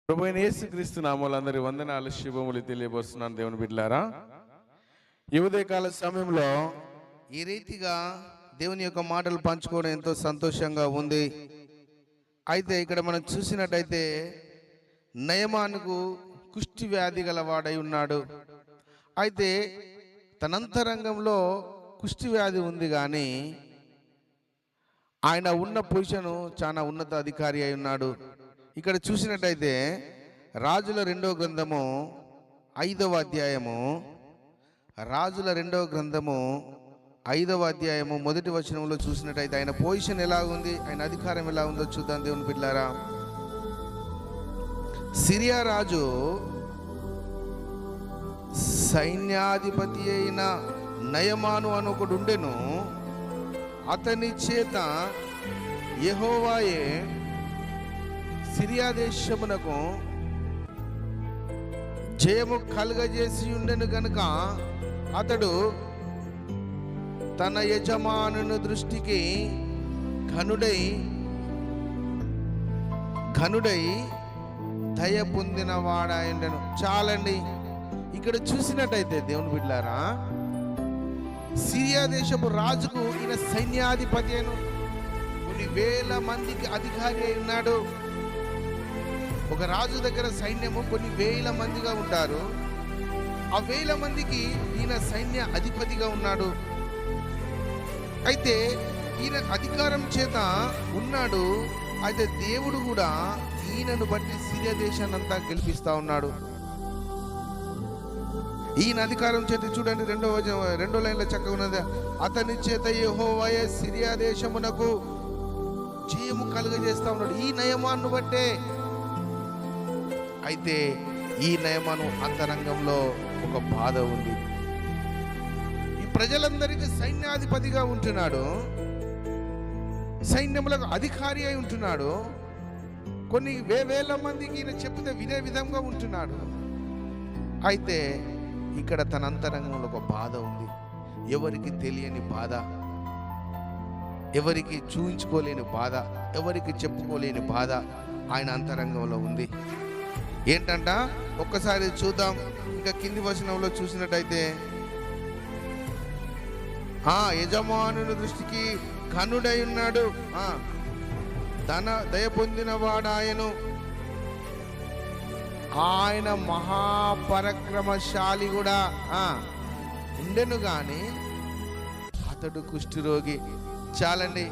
ప్రభువైన యేసుక్రీస్తు నామములో అందరి వందనాలు శుభములు తెలియబోస్తున్నాను దేవుని బిడ్డలారా. ఈ ఉదయకాల సమయంలో ఈ రీతిగా దేవుని యొక్క మాటలు పంచుకోవడం ఎంతో సంతోషంగా ఉంది. అయితే ఇక్కడ మనం చూసినట్టయితే నయమానుకు కుష్టి వ్యాధి గలవాడై ఉన్నాడు. అయితే తనంతరంగంలో కుష్టి వ్యాధి ఉంది, కానీ ఆయన ఉన్న పొజిషను చాలా ఉన్నత అధికారి అయి ఉన్నాడు. ఇక్కడ చూసినట్టయితే రాజుల 2వ గ్రంథము 5వ అధ్యాయము, రాజుల 2వ గ్రంథము 5వ అధ్యాయము 1వ వచనంలో చూసినట్టయితే ఆయన పొజిషన్ ఎలా ఉంది, ఆయన అధికారం ఎలా ఉందో చూద్దాం దేవుని బిడ్డలారా. సిరియా రాజు సైన్యాధిపతి అయిన నయమాను అని ఒకడు ఉండెను. అతని చేత యెహోవాయే సిరియా దేశమునకు జయము కలుగజేసి ఉండెను గనుక అతడు తన యజమానుని దృష్టికి ఘనుడై దయ పొందిన వాడాయండెను. చాలండి, ఇక్కడ చూసినట్టయితే దేవుని బిడ్డలారా, సిరియా దేశపు రాజుకు ఈయన సైన్యాధిపతి అయిన కొన్ని వేల మందికి అధికారి అయి ఉన్నాడు. ఒక రాజు దగ్గర సైన్యము కొన్ని వేల మందిగా ఉంటారు. ఆ వేల మందికి ఈయన సైన్య అధిపతిగా ఉన్నాడు. అయితే ఈయన అధికారం చేత ఉన్నాడు. అయితే దేవుడు కూడా ఈయనను బట్టి సిరియా దేశాన్ని అంతా గెలిపిస్తా ఉన్నాడు. ఈయన అధికారం చేత చూడండి, రెండో లైన్లో చక్కగా ఉన్నది. అతని చేత యెహోవాయే సిరియా దేశమునకు జయము కలుగజేస్తా ఉన్నాడు ఈ నయమాను బట్టే. అయితే ఈ నయమాను అంతరంగంలో ఒక బాధ ఉంది. ఈ ప్రజలందరికీ సైన్యాధిపతిగా ఉంటున్నాడు, సైన్యములకు అధికారి అయి ఉంటున్నాడు. కొన్ని వేల మందికి ఈయన చెప్తే వినే విధంగా ఉంటున్నాడు. అయితే ఇక్కడ తన అంతరంగంలో ఒక బాధ ఉంది. ఎవరికి తెలియని బాధ, ఎవరికి చూయించుకోలేని బాధ, ఎవరికి చెప్పుకోలేని బాధ ఆయన అంతరంగంలో ఉంది. ఏంటంట ఒక్కసారి చూద్దాం. ఇంకా కింది వచనంలో చూసినట్టయితే యజమానుని దృష్టికి ఘనుడై ఉన్నాడు, దయ పొందిన వాడాయను. ఆయన మహాపరాక్రమశాలి కూడా ఉండెను, గాని అతడు కుష్ఠరోగి. చాలండి,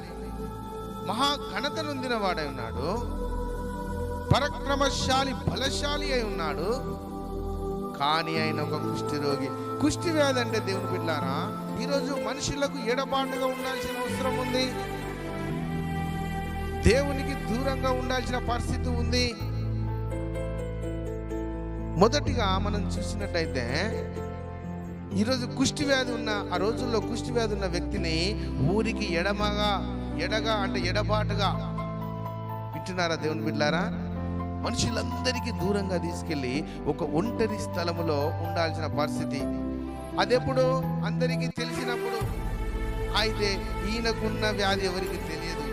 మహా ఘనత నొందిన వాడై ఉన్నాడు, పరాక్రమశాలి బలశాలి అయి ఉన్నాడు, కానీ ఆయన ఒక కుష్ఠరోగి. కుష్టి వ్యాధి అంటే దేవుని బిడ్డలారా, ఈరోజు మనుషులకు ఎడబాటుగా ఉండాల్సిన అవసరం ఉంది. దేవునికి దూరంగా ఉండాల్సిన పరిస్థితి ఉంది. మొదటిగా మనం చూసినట్టయితే ఈరోజు కుష్టి వ్యాధి ఉన్న ఆ రోజుల్లో కుష్టి వ్యాధి ఉన్న వ్యక్తిని ఊరికి ఎడబాటుగా వింటున్నారా దేవుని బిడ్డలారా? మనుషులందరికీ దూరంగా తీసుకెళ్ళి ఒక ఒంటరి స్థలములో ఉండాల్సిన పరిస్థితి. అదెప్పుడు అందరికీ తెలిసినప్పుడు. అయితే ఈయనకున్న వ్యాధి ఎవరికి తెలియదు.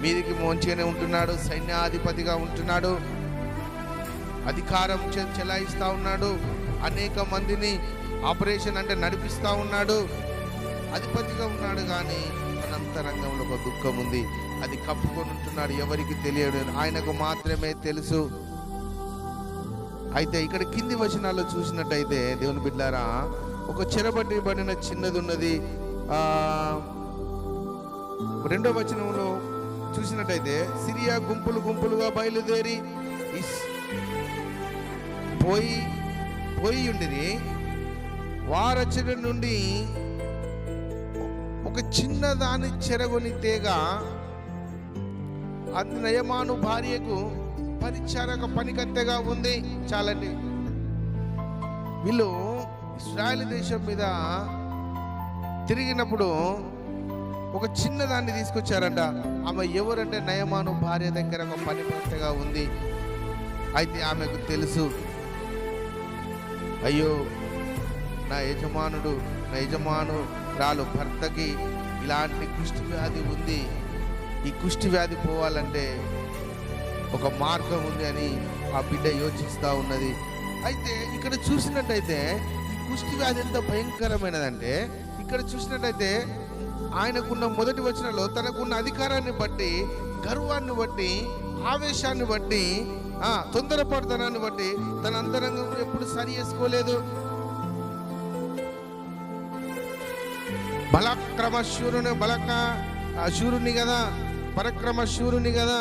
మీదికి మోంచేనే ఉంటున్నాడు, సైన్యాధిపతిగా ఉంటున్నాడు, అధికారం చెలాయిస్తా ఉన్నాడు, అనేక మందిని ఆపరేషన్ అంటే నడిపిస్తా ఉన్నాడు, అధిపతిగా ఉన్నాడు. కానీ అనంతరంగంలో ఒక దుఃఖం ఉంది, అది కప్పుకొని ఉంటున్నాడు, ఎవరికి తెలియదు, ఆయనకు మాత్రమే తెలుసు. అయితే ఇక్కడ కింది వచనాల్లో చూసినట్టయితే దేవుని బిడ్డలారా, ఒక చెరబడిన చిన్నది ఉన్నది. 2వ వచనంలో చూసినట్టయితే సిరియా గుంపులుగా బయలుదేరి పోయి ఉండిరి. వారచ్చడి నుండి ఒక చిన్నదాని చెరగొని తేగ అది నయమాను భార్యకు పరిచారక పనికత్తెగా ఉంది. చాలండి, వీళ్ళు ఇశ్రాయేలు దేశం మీద తిరిగినప్పుడు ఒక చిన్నదాన్ని తీసుకొచ్చారంట. ఆమె ఎవరంటే నయమాను భార్య దగ్గర ఒక పనికత్తెగా ఉంది. అయితే ఆమెకు తెలుసు, అయ్యో నా యజమానురాలు భర్తకి ఇలాంటి కుష్టి వ్యాధి ఉంది, ఈ కుష్టి వ్యాధి పోవాలంటే ఒక మార్గం ఉంది అని ఆ బిడ్డ యోచిస్తూ ఉన్నది. అయితే ఇక్కడ చూసినట్టయితే ఈ కుష్టి వ్యాధి ఎంత భయంకరమైనదంటే, ఇక్కడ చూసినట్టయితే ఆయనకున్న మొదటి వచనంలో తనకున్న అధికారాన్ని బట్టి, గర్వాన్ని బట్టి, ఆవేశాన్ని బట్టి, తొందరపడతనాన్ని బట్టి తన అంతరంగం ఎప్పుడు సరి చేసుకోలేదు. శూరుని కదా, పరక్రమ శూరుని కదా,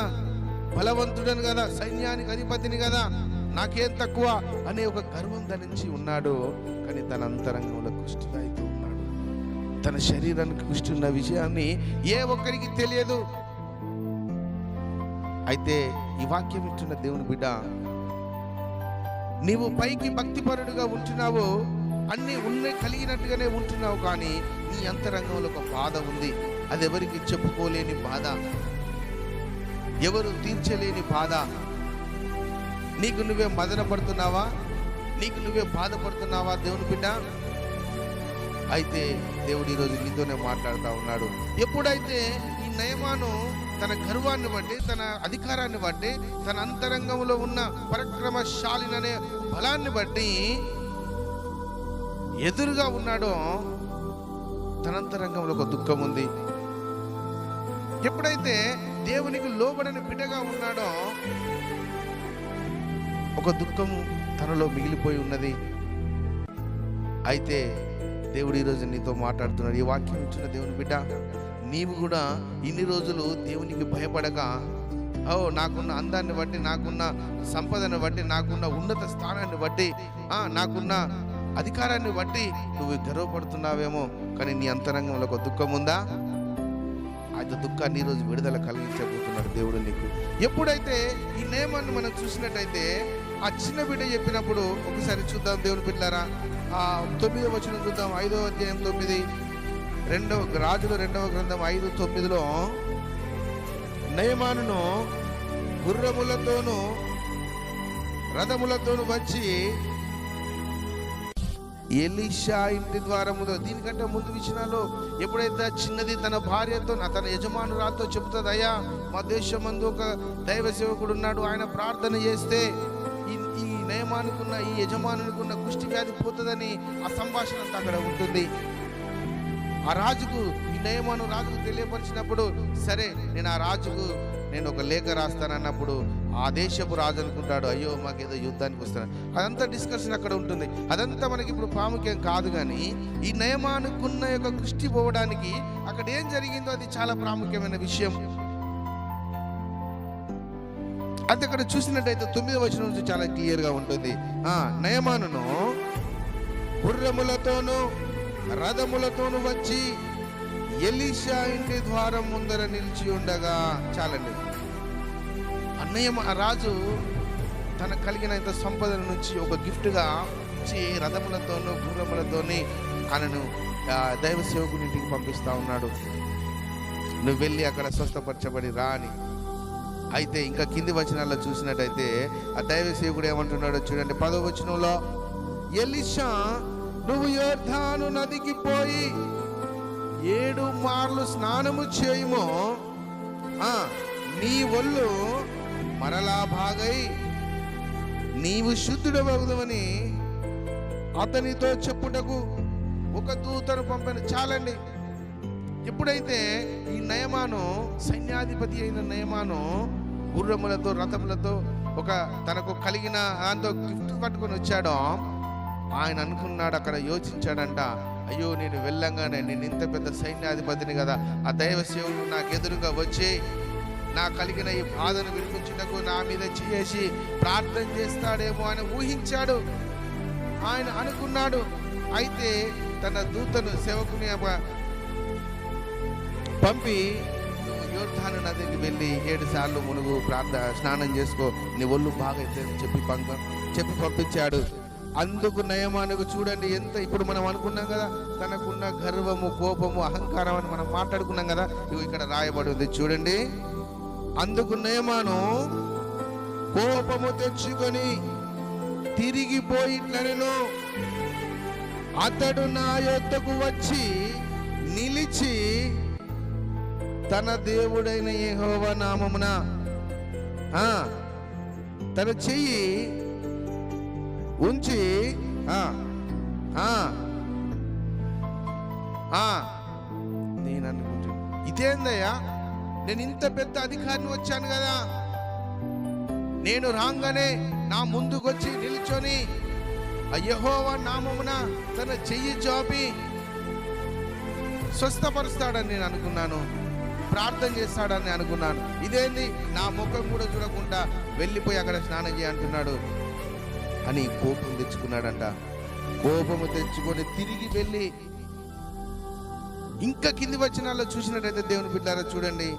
బలవంతుడని కదా, సైన్యానికి అధిపతిని కదా, నాకేం తక్కువ అనే ఒక గర్వం ధరించి ఉన్నాడు. కానీ తన అంతరంగంలో కుష్టి వ్యాధితో ఉన్నాడు. తన శరీరానికి కుష్టి ఉన్న విషయాన్ని ఏ ఒక్కరికి తెలియదు. అయితే ఈ వాక్యం ఇచ్చిన దేవుని బిడ్డ, నీవు పైకి భక్తిపరుడుగా ఉంటున్నావు, అన్ని ఉన్నాయి కలిగినట్టుగానే ఉంటున్నావు, కానీ నీ అంతరంగంలో ఒక బాధ ఉంది. అది ఎవరికి చెప్పుకోలేని బాధ, ఎవరు తీర్చలేని బాధ. నీకు నువ్వే మదన పడుతున్నావా? నీకు నువ్వే బాధపడుతున్నావా దేవుని బిడ్డ? అయితే దేవుడు ఈరోజు నీతోనే మాట్లాడుతూ ఉన్నాడు. ఎప్పుడైతే ఈ నయమాను తన గర్వాన్ని బట్టి, తన అధికారాన్ని బట్టి, తన అంతరంగంలో ఉన్న పరాక్రమశాలిననే బలాన్ని బట్టి ఎదురుగా ఉన్నాడో, తన అంతరంగంలో ఒక దుఃఖం ఉంది. ఎప్పుడైతే దేవునికి లోబడని బిడ్డగా ఉన్నాడో, ఒక దుఃఖము తనలో మిగిలిపోయి ఉన్నది. అయితే దేవుడు ఈరోజు నీతో మాట్లాడుతున్నాడు. ఈ వాక్యం ఇచ్చిన దేవుని బిడ్డ, నీవు కూడా ఇన్ని రోజులు దేవునికి భయపడక, నాకున్న అందాన్ని బట్టి, నాకున్న సంపదను బట్టి, నాకున్న ఉన్నత స్థానాన్ని బట్టి, నాకున్న అధికారాన్ని బట్టి నువ్వు గర్వపడుతున్నావేమో, కానీ నీ అంతరంగంలో ఒక దుఃఖం ఉందా? అయితే దుఃఖాన్ని ఈరోజు విడుదల కలిగించబోతున్నాడు దేవుడు నీకు. ఎప్పుడైతే ఈ నియమాన్ని మనం చూసినట్టయితే, ఆ చిన్న బిడ్డ చెప్పినప్పుడు ఒకసారి చూద్దాం దేవుని బిడ్డలారా. 9వ వచనం చూద్దాం. 5వ అధ్యాయం 9, రాజుల 2వ గ్రంథం 5:9లో నయమానును గుర్రములతోనూ రథములతోనూ వచ్చి ఎలీషా ఇంటి ద్వారములో, దీనికంటే ముందు విషయాల్లో ఎప్పుడైతే చిన్నది తన భార్యతో, తన యజమానురాలతో చెబుతుంది, అయ్యా మా దేశమందు ఒక దైవ సేవకుడు ఉన్నాడు, ఆయన ప్రార్థన చేస్తే ఈ నయమానుకున్న, ఈ యజమానుకున్న కుష్టి వ్యాధి పోతుందని ఆ సంభాషణ అంతా అక్కడ ఉంటుంది. ఆ రాజుకు, ఈ నయమాను రాజుకు తెలియపరిచినప్పుడు, సరే నేను ఒక లేఖ రాస్తానన్నప్పుడు ఆ దేశపు రాజు అనుకుంటాడు, అయ్యో మాకేదో యుద్ధానికి వస్తాను. అదంతా డిస్కషన్ అక్కడ ఉంటుంది. అదంతా మనకి ఇప్పుడు ప్రాముఖ్యం కాదు. కానీ ఈ నయమానుకున్న యొక్క కుష్టి పోవడానికి అక్కడ ఏం జరిగిందో అది చాలా ప్రాముఖ్యమైన విషయం. అది అక్కడ చూసినట్టయితే 9వ వచనం నుంచి చాలా క్లియర్గా ఉంటుంది. నయమానును గుర్రములతోనూ రథములతోనూ వచ్చి ఎలీషా ఇంటి ద్వారం ముందర నిలిచి ఉండగా, చాలండి. ఆ రాజు తన కలిగిన ఇంత సంపదల నుంచి ఒక గిఫ్ట్గా ఇచ్చి రథములతోనూ గుర్రములతోని ఆయనను దైవ సేవకుని ఇంటికి పంపిస్తా ఉన్నాడు. నువ్వు వెళ్ళి అక్కడ స్వస్థపరచబడి రా అని. అయితే ఇంకా కింది వచనాల్లో చూసినట్టయితే ఆ దైవ సేవకుడు ఏమంటున్నాడో చూడండి. 10వ వచనంలో, ఎలీషా నువ్వు యోర్దాను నదికి పోయి 7 మార్లు స్నానము చేయుము, నీ ఒళ్ళు మరలా బాగై నీవు శుద్ధుడవగుదవని అతనితో చెప్పుటకు ఒక దూతను పంపాను. చాలండి. ఎప్పుడైతే ఈ నయమాను, సైన్యాధిపతి అయిన నయమాను గుర్రములతో రథములతో తనకు కలిగిన దాంతో గిఫ్ట్ పట్టుకొని వచ్చాడో, ఆయన అనుకున్నాడు, అక్కడ యోచించాడంట, అయ్యో నేను వెళ్ళంగానే, నేను ఇంత పెద్ద సైన్యాధిపతిని కదా, ఆ దైవ సేవకుడు నాకు ఎదురుగా వచ్చి నా కలిగిన ఈ బాధను వినిపించుటకు నా మీద చేసి ప్రార్థన చేస్తాడేమో అని ఊహించాడు, ఆయన అనుకున్నాడు. అయితే తన దూతను, సేవకుని పంపి, యోర్దాను నదికి వెళ్ళి 7 సార్లు మునుగు, స్నానం చేసుకో, నీ ఒళ్ళు బాగా అవుతుందని చెప్పి పంపించాడు. అందుకు నయమానుకు చూడండి ఎంత, ఇప్పుడు మనం అనుకున్నాం కదా, తనకున్న గర్వము, కోపము, అహంకారం అని మనం మాట్లాడుకున్నాం కదా, ఇక్కడ రాయబడి ఉంది చూడండి. అందుకు నయమాను కోపము తెచ్చుకొని తిరిగిపోయిట్లను, అతడు నా యొద్దకు వచ్చి నిలిచి తన దేవుడైన యెహోవా నామమున తన చెయ్యి ఉంచి నేను అనుకుంటున్నా, ఇదేందయ్యా, నేను ఇంత పెద్ద అధికారిని వచ్చాను కదా, నేను రాగానే నా ముందుకొచ్చి నిల్చొని యెహోవా నామమున తన చెయ్యి చాపి స్వస్థపరుస్తాడని నేను అనుకున్నాను, ప్రార్థన చేస్తాడని అనుకున్నాను. ఇదేంది, నా ముఖం కూడా చూడకుండా వెళ్ళిపోయి అక్కడ స్నానం చేయంటున్నాడు అని కోపం తెచ్చుకున్నాడంట. కోపము తెచ్చుకొని తిరిగి వెళ్ళి ఇంకా కింది వచనాల్లో చూసినట్టయితే దేవుని బిడ్డలారా చూడండి,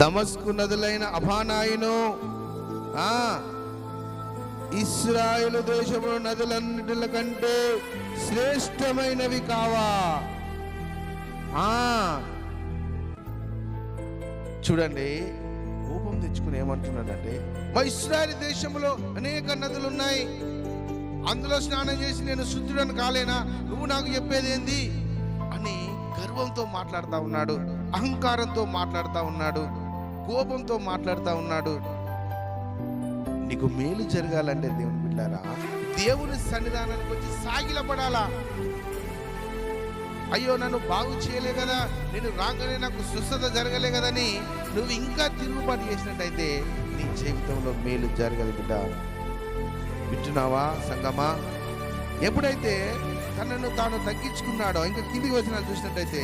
దమస్కు నదులైన అభానాయిను ఇశ్రాయేలు దేశంలో నదులన్నిటిల కంటే శ్రేష్టమైనవి కావా? చూడండి, కోపం తెచ్చుకుని ఏమంటున్నాడంటే, మా ఇశ్రాయేలు దేశంలో అనేక నదులు ఉన్నాయి, అందులో స్నానం చేసి నేను శుద్ధుడని కాలేనా? నువ్వు నాకు చెప్పేది ఏంది అని గర్వంతో మాట్లాడుతూ ఉన్నాడు, అహంకారంతో మాట్లాడుతూ ఉన్నాడు, కోపంతో మాట్లాడుతూ ఉన్నాడు. నీకు మేలు జరగాలంటే దేవుని బిడ్డలారా, దేవుని సన్నిధానానికి వచ్చి సాగిలపడాలా. అయ్యో, నన్ను బాగు చేయలే కదా, నేను రాగానే నాకు స్వస్థత జరగలే కదని నువ్వు ఇంకా తిరుగుబాటు చేసినట్టయితే నీ జీవితంలో మేలు జరగదు బిడ్డ. వింటున్నావా సంగమా? ఎప్పుడైతే తనను తాను తగ్గించుకున్నాడో, ఇంకా కిందికి వచ్చిన చూసినట్టయితే,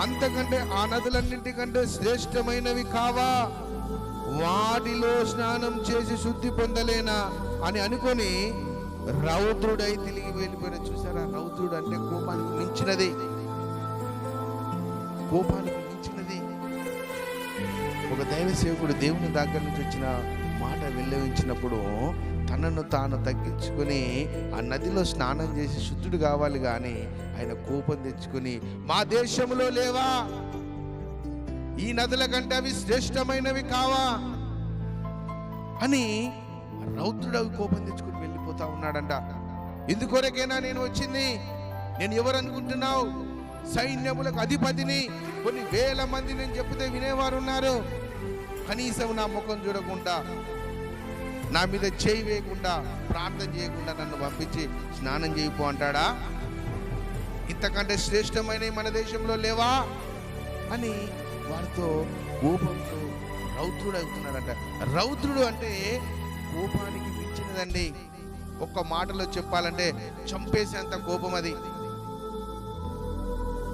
అంతకంటే ఆ నదులన్నింటికంటే శ్రేష్టమైనవి కావా, వాటిలో స్నానం చేసి శుద్ధి పొందలేనా అని అనుకొని రౌద్రుడై తిరిగి వెళ్ళిపోయిన. చూసారా, రౌద్రుడు అంటే కోపానికి మించినది, కోపానికి మించినది. ఒక దైవ సేవకుడు దేవుని దగ్గర నుంచి వచ్చిన మాట వెళ్ళవించినప్పుడు తనను తాను తగ్గించుకొని ఆ నదిలో స్నానం చేసి శుద్ధుడు కావాలి, కానీ ఆయన కోపం తెచ్చుకొని మా దేశంలో లేవా, ఈ నదుల కంటే అవి శ్రేష్టమైనవి కావా అని రౌద్రుడు కోపం తెచ్చుకుని వెళ్ళిపోతా ఉన్నాడంట. ఇందుకొరకేనా నేను వచ్చింది? నేను ఎవరు అనుకుంటున్నావు? సైన్యములకు అధిపతిని. కొన్ని వేల మంది నేను చెప్తే వినేవారు ఉన్నారు, కనీసం నా ముఖం చూడకుండా, నా మీద చేయి వేయకుండా, ప్రార్థన చేయకుండా నన్ను పంపించి స్నానం చేయిపో అంటాడా? ఇంతకంటే శ్రేష్టమైన మన దేశంలో లేవా అని వారితో కోపంతో రౌద్రుడు అవుతున్నాడంట. రౌద్రుడు అంటే కోపానికి మించినదండి. ఒక్క మాటలో చెప్పాలంటే చంపేసేంత కోపం అది.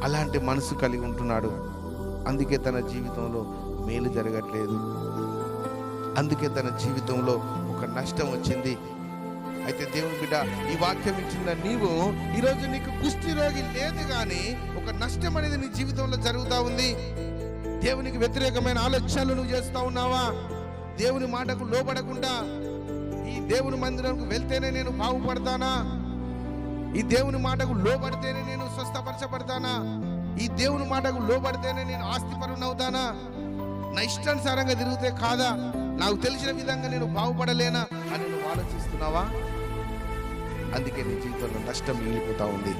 అలాంటి మనసు కలిగి ఉంటున్నాడు. అందుకే తన జీవితంలో మేలు జరగట్లేదు, అందుకే తన జీవితంలో ఒక నష్టం వచ్చింది. అయితే దేవుని బిడ్డ, ఈ వాక్యం ఇచ్చిన నీవు ఈరోజు నీకు కుష్టి రోగి లేదు, కానీ ఒక నష్టం అనేది నీ జీవితంలో జరుగుతూ ఉంది. దేవునికి వ్యతిరేకమైన ఆలోచనలు నువ్వు చేస్తూ ఉన్నావా? దేవుని మాటకు లోబడకుండా ఈ దేవుని మందిరంకు వెళ్తేనే నేను బాగుపడతానా, ఈ దేవుని మాటకు లోబడితేనే నేను స్వస్థపరచబడతానా, ఈ దేవుని మాటకు లోబడితేనే నేను ఆస్తిపరునవుతానా, నా ఇష్టానుసారంగా తిరిగితే కాదా, నాకు తెలిసిన విధంగా నేను బాగుపడలేనా అని నువ్వు ఆలోచిస్తున్నావా? అందుకే నీ జీవితంలో నష్టం మిగిలిపోతా ఉంది.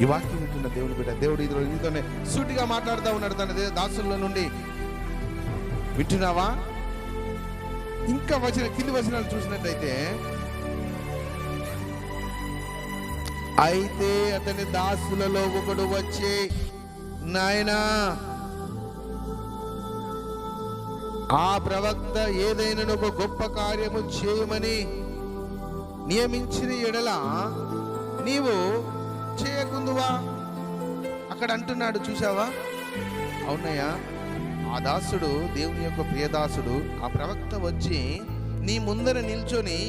ఈ వాక్యం వింటున్న దేవుని బిడ్డ, దేవుడు ఇదిలో నీతోనే సూటిగా మాట్లాడుతూ ఉన్నాడు తన దాసుల నుండి. వింటున్నావా? ఇంకా కింది వచనాలు చూసినట్లయితే, అయితే అతని దాసులలో ఒకడు వచ్చి, నాయనా, ఆ ప్రవక్త ఏదైనా ఒక గొప్ప కార్యము చేయమని నియమించిన ఎడల నీవు చేయకుందువా? అక్కడ అంటున్నాడు, చూసావా? అవునయ్యా, ఆ దాసుడు, దేవుని యొక్క ప్రియదాసుడు, ఆ ప్రవక్త వచ్చి నీ ముందర నిల్చొని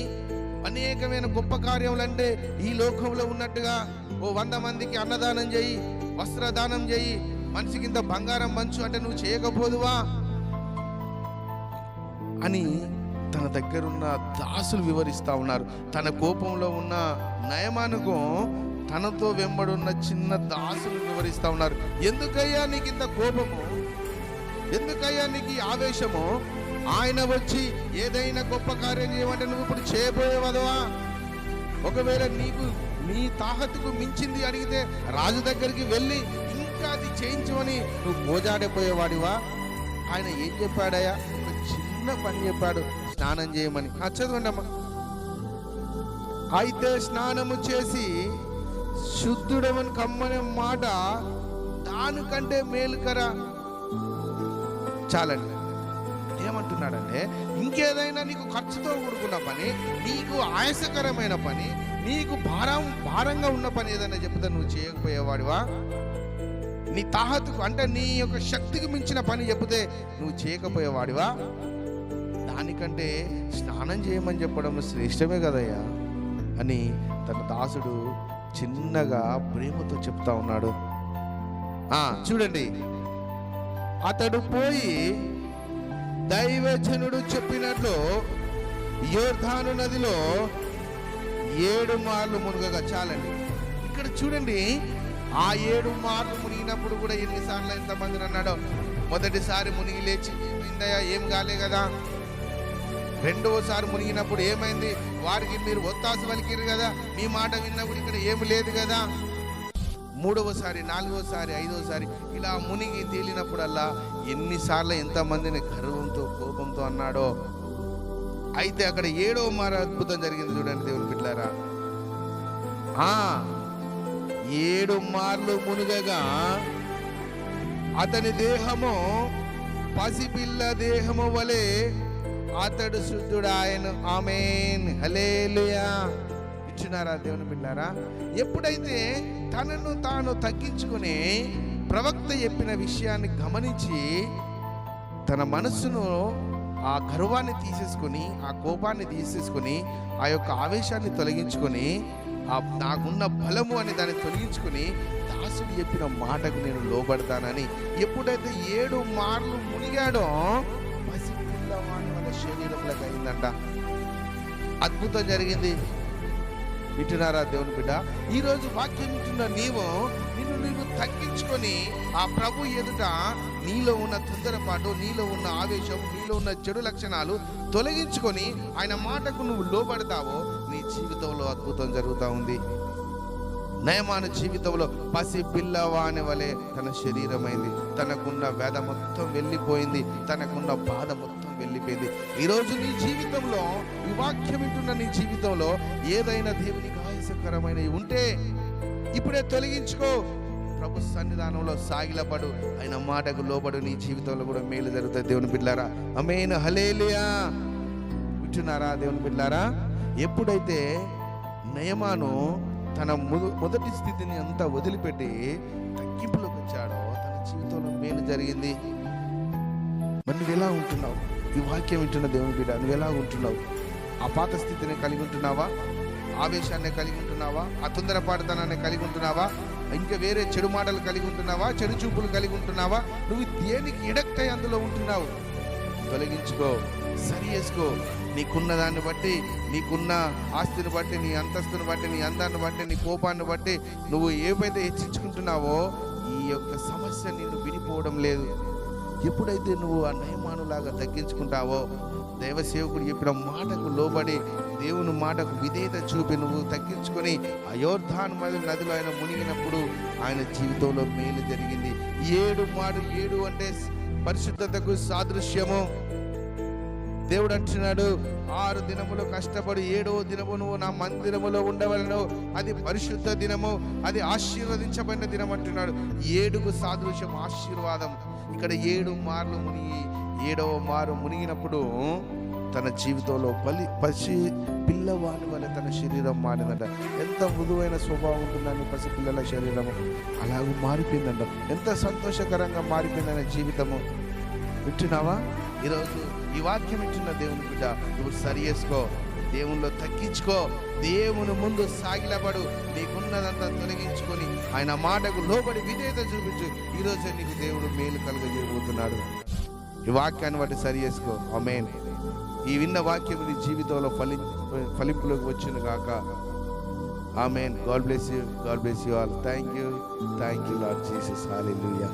అనేకమైన గొప్ప కార్యములంటే ఈ లోకంలో ఉన్నట్టుగా ఓ 100 మందికి అన్నదానం చేయి, వస్త్రదానం చేయి, మనిషికింత బంగారం పంచు అంటే నువ్వు చేయకపోదువా అని తన దగ్గరున్న దాసులు వివరిస్తా ఉన్నారు. తన కోపంలో ఉన్న నయమానుకు తనతో వెంబడున్న చిన్న దాసులు వివరిస్తా ఉన్నారు. ఎందుకయ్యా నీకు ఇంత కోపము, ఎందుకయ్యా నీకు ఈ ఆవేశము? ఆయన వచ్చి ఏదైనా గొప్ప కార్యం చేయమంటే నువ్వు ఇప్పుడు చేయబోయేవదవా? ఒకవేళ నీకు నీ తాహతుకు మించింది అడిగితే రాజు దగ్గరికి వెళ్ళి ఇంకా అది చేయించమని నువ్వు పోజాడిపోయేవాడివా ఆయన ఏం చెప్పాడయ్యా? ఒక చిన్న పని చెప్పాడు, స్నానం చేయమని. చదవండి అమ్మా. అయితే స్నానము చేసి శుద్ధుడవని కమ్మనే మాట దానికంటే మేలు కరా. చాలండి. ఏమంటున్నాడంటే, ఇంకేదైనా నీకు ఖర్చుతో కూడుకున్న పని, నీకు ఆయాసకరమైన పని, నీకు భారంగా ఉన్న పని ఏదైనా చెప్తే నువ్వు చేయకపోయేవాడివా? నీ తాహతుకు అంటే నీ యొక్క శక్తికి మించిన పని చెప్తే నువ్వు చేయకపోయేవాడివా? దానికంటే స్నానం చేయమని చెప్పడం శ్రేష్టమే కదయ్యా అని తన దాసుడు చిన్నగా ప్రేమతో చెప్తా ఉన్నాడు. చూడండి, అతడు పోయి దైవజనుడు చెప్పినట్లు యోర్దాను నదిలో 7 మార్లు మునగగా. చాలండి. ఇక్కడ చూడండి, ఆ 7 మార్లు మునిగినప్పుడు కూడా ఎన్నిసార్లు ఎంతమందిని అన్నాడో. మొదటిసారి మునిగి లేచి ఏమైందయ్యా, ఏం కాలే కదా. రెండవసారి మునిగినప్పుడు ఏమైంది? వారికి మీరు ఒత్తాసు పలికిరు కదా, మీ మాట విన్నప్పుడు ఇక్కడ ఏమి లేదు కదా. 3వసారి, 4వసారి, 5వసారి ఇలా మునిగి తేలినప్పుడల్లా ఎన్నిసార్లు ఎంతమందిని గర్వంతో కోపంతో అన్నాడో. అయితే అక్కడ 7వ మారు అద్భుతం జరిగింది. చూడండి దేవుని బిడ్డలారా, 7 మార్లు మునుగగా అతని దేహము పసిపిల్ల దేహము వలె అతడు శుద్ధుడాయను. ఆమేన్, హల్లెలూయా. ఇచ్చినారా దేవుని బిడ్డలారా? ఎప్పుడైతే తనను తాను తగ్గించుకుని ప్రవక్త చెప్పిన విషయాన్ని గమనించి తన మనస్సును ఆ గర్వాన్ని తీసేసుకొని, ఆ కోపాన్ని తీసేసుకొని, ఆ యొక్క ఆవేశాన్ని తొలగించుకొని, నాకున్న బలము అని దాన్ని తొలగించుకొని దాసుడు చెప్పిన మాటకు నేను లోబడతానని ఎప్పుడైతే 7 మార్లు మునిగాడో పసిపిల్లవాని మన శరీరంలోకి అయిందంట. అద్భుతం జరిగింది. వింటున్నారా దేవుని బిడ్డ? ఈరోజు వాక్యం వింటున్న నిన్ను తగ్గించుకొని ఆ ప్రభు ఎదుట నీలో ఉన్న తొందరపాటు, నీలో ఉన్న ఆవేశం, నీలో ఉన్న చెడు లక్షణాలు తొలగించుకొని ఆయన మాటకు నువ్వు లోబడతావో నీ జీవితంలో అద్భుతం జరుగుతూ ఉంది. నయమాను జీవితంలో పసి పిల్లవాని వలె తన శరీరమైంది. తనకున్న వేద మొత్తం వెళ్ళిపోయింది, తనకున్న బాధ మొత్తం వెళ్ళిపోయింది. ఈరోజు నీ జీవితంలో, ఈ వాక్యం వింటున్న నీ జీవితంలో ఏదైనా దేవునికి ఆయాసకరమైనవి ఉంటే ఇప్పుడే తొలగించుకో. ప్రభు సన్నిధానంలో సాగిలపడు, ఆయన మాటకు లోబడు. నీ జీవితంలో కూడా మేలు జరుగుతుంది దేవుని బిడ్డలారా. ఆమేన్, హల్లెలూయా. వింటున్నారా దేవుని బిడ్డలారా? ఎప్పుడైతే నయమాను తన మొదటి స్థితిని అంతా వదిలిపెట్టి తగ్గింపులోకి వచ్చాడో తన జీవితంలో మేలు జరిగింది. మరి నువ్వు ఎలా ఉంటున్నావు? ఈ వాక్యం వింటున్న దేవుని బిడ్డ, నువ్వు ఎలా ఉంటున్నావు? ఆ పాత స్థితిని కలిగి ఉంటున్నావా? ఆవేశాన్ని కలిగి ఉంటున్నావా? ఆ తొందరపాటుతనాన్ని కలిగి ఉంటున్నావా? ఇంకా వేరే చెడు మాటలు కలిగి ఉంటున్నావా? చెడు చూపులు కలిగి ఉంటున్నావా? నువ్వు దేనికి ఎడక్టై అందులో ఉంటున్నావు? తొలగించుకో, సరి చేసుకో. నీకున్న దాన్ని బట్టి, నీకున్న ఆస్తిని బట్టి, నీ అంతస్తుని బట్టి, నీ అందాన్ని బట్టి, నీ కోపాన్ని బట్టి నువ్వు ఏవైతే హెచ్చించుకుంటున్నావో ఈ యొక్క సమస్య నిన్ను విడిపోవడం లేదు. ఎప్పుడైతే నువ్వు ఆ నయమానులాగా తగ్గించుకుంటావో, దైవసేవకుడు చెప్పిన మాటకు లోబడి దేవుని మాటకు విధేయత చూపి నువ్వు తగ్గించుకొని ఆ యోర్దాను నదిలో ఆయన మునిగినప్పుడు ఆయన జీవితంలో మేలు జరిగింది. 7 మార్లు, 7 అంటే పరిశుద్ధతకు సాదృశ్యము. దేవుడు అంటున్నాడు, 6 దినములు కష్టపడి 7వ దినము నువ్వు నా మందిరములో ఉండవలను, అది పరిశుద్ధ దినము, అది ఆశీర్వదించబడిన దినం అంటున్నాడు. 7కు సాదృశ్యం ఆశీర్వాదం. ఇక్కడ 7 మార్లు మునిగి 7వ మారు మునిగినప్పుడు తన జీవితంలో పసి పిల్లవాని వల్ల తన శరీరం మారిందంట. ఎంత మృదువైన స్వభావం ఉంటుందని పసి పిల్లల శరీరము అలాగే మారిపోయిందంట. ఎంత సంతోషకరంగా మారిపోయిందనే జీవితము. వింటున్నావా? ఈరోజు ఈ వాక్యం వింటున్న దేవుని బిడ్డ, నువ్వు సరి చేసుకో, దేవునిలో తగ్గించుకో, దేవుని ముందు సాగిలపడు, నీకున్నదంతా తొలగించుకొని ఆయన మాటకు లోబడి విధేయత చూపించు. ఈరోజే నీకు దేవుడు మేలు కలుగజేయబోతున్నాడు. ఈ వాక్యాన్ని బట్టి సరి చేసుకో. ఆమేన్. ఈ విన్న వాక్యం నీ జీవితంలో ఫలింపులోకి వచ్చును గాక. Amen. God bless you. God bless you all. Thank you Lord Jesus. Hallelujah.